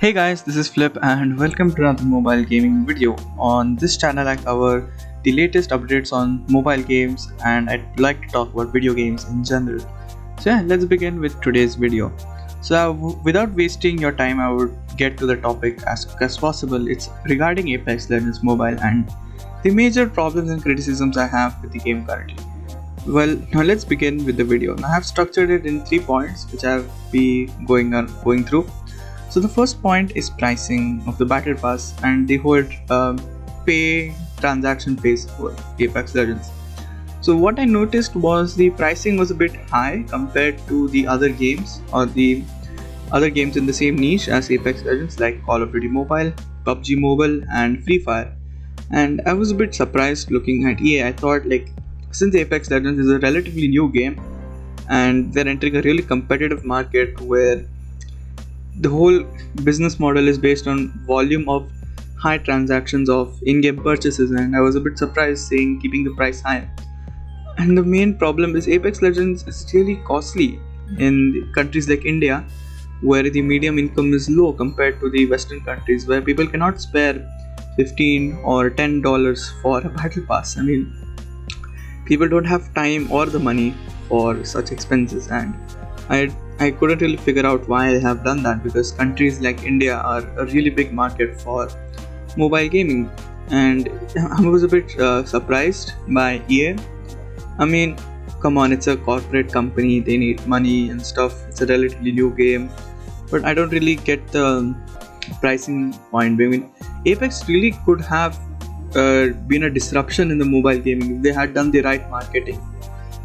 Hey guys, this is Flip and welcome to another mobile gaming video. On this channel I cover the latest updates on mobile games and I'd like to talk about video games in general. So yeah, let's begin with today's video. Without wasting your time, I would get to the topic as quick as possible. It's regarding Apex Legends Mobile and the major problems and criticisms I have with the game currently. Well, now let's begin with the video. Now I have structured it in 3 points which I'll be going through. So the first point is pricing of the battle pass and the whole pay transaction phase for Apex Legends. So what I noticed was the pricing was a bit high compared to the other games or the other games in the same niche as Apex Legends like Call of Duty Mobile, PUBG Mobile and Free Fire. And I was a bit surprised looking at EA. I thought since Apex Legends is a relatively new game and they're entering a really competitive market where the whole business model is based on volume of high transactions of in-game purchases, and I was a bit surprised seeing keeping the price high. And the main problem is Apex Legends is really costly in countries like India where the medium income is low compared to the Western countries where people cannot spare $15 or $10 for a battle pass. I mean, people don't have time or the money for such expenses, and I couldn't really figure out why they have done that, because countries like India are a really big market for mobile gaming. And I was a bit surprised by EA. I mean, come on, it's a corporate company, they need money and stuff, it's a relatively new game, but I don't really get the pricing point. I mean, Apex really could have been a disruption in the mobile gaming if they had done the right marketing.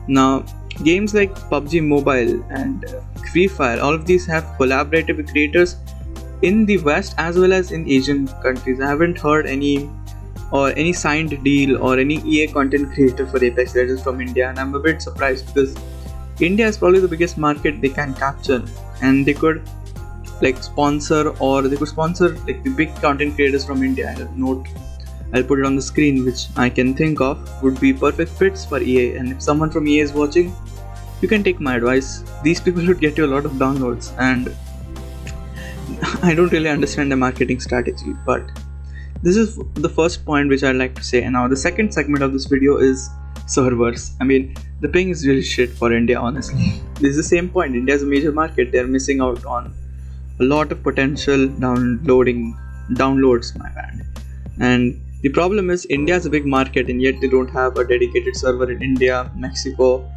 Now, games like PUBG Mobile and Free Fire, all of these have collaborated with creators in the West as well as in Asian countries. I haven't heard any signed deal or any EA content creator for Apex Legends from India, and I'm a bit surprised because India is probably the biggest market they can capture, and they could sponsor the big content creators from India. I'll put it on the screen, which I can think of would be perfect fits for EA. And if someone from EA is watching, you can take my advice. These people would get you a lot of downloads, and I don't really understand the marketing strategy, but this is the first point which I'd like to say. And now the second segment of this video is servers. I mean, the ping is really shit for India, honestly. This is the same point. India is a major market. They're missing out on a lot of potential downloads, my bad. And the problem is India is a big market and yet they don't have a dedicated server in India, Mexico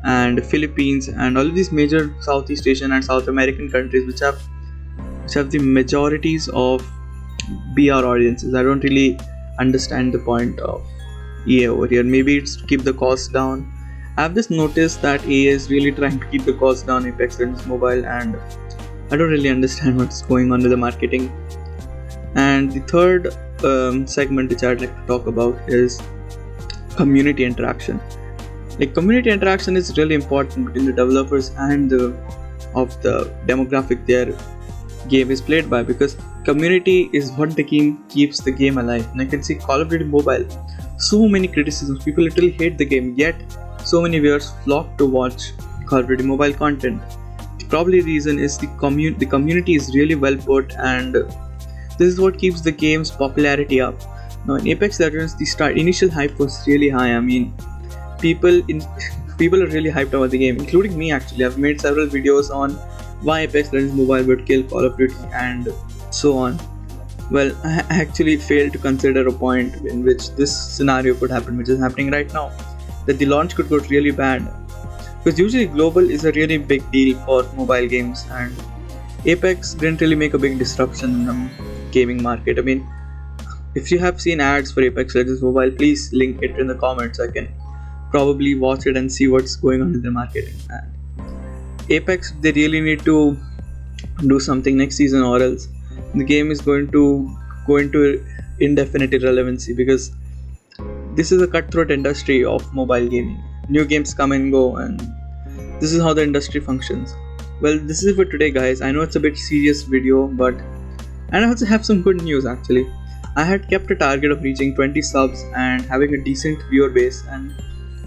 and Philippines and all of these major Southeast Asian and South American countries which have the majorities of BR audiences. I don't really understand the point of EA over here. Maybe it's to keep the costs down. I've just noticed that EA is really trying to keep the costs down Apex Legends Mobile, and I don't really understand what's going on with the marketing. And the third segment which I'd like to talk about is community interaction. Community interaction is really important between the developers and of the demographic their game is played by, because community is what the game keeps the game alive. And I can see Call of Duty Mobile, so many criticisms, people literally hate the game, yet so many viewers flock to watch Call of Duty Mobile content. Probably the reason is the community is really well put, and this is what keeps the game's popularity up. Now in Apex Legends, the initial hype was really high. I mean, people are really hyped about the game, including me actually. I've made several videos on why Apex Legends Mobile would kill Call of Duty and so on. Well, I actually failed to consider a point in which this scenario could happen, which is happening right now, that the launch could go really bad. Because usually global is a really big deal for mobile games, and Apex didn't really make a big disruption in the gaming market. I mean, if you have seen ads for Apex Legends Mobile, please link it in the comments. I can probably watch it and see what's going on in the marketing. And Apex, they really need to do something next season, or else the game is going to go into indefinite irrelevancy, because this is a cutthroat industry of mobile gaming. New games come and go, and this is how the industry functions. Well, this is it for today, guys. I know it's a bit serious video, but I also have some good news actually. I had kept a target of reaching 20 subs and having a decent viewer base, and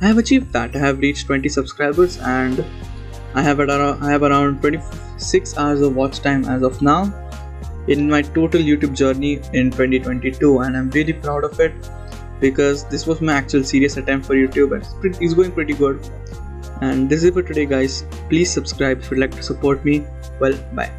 I have achieved that. I have reached 20 subscribers and I have around 26 hours of watch time as of now. in my total YouTube journey in 2022, and I'm really proud of it because this was my actual serious attempt for YouTube, and it's going pretty good. And this is it for today, guys. Please subscribe if you'd like to support me. Well, bye.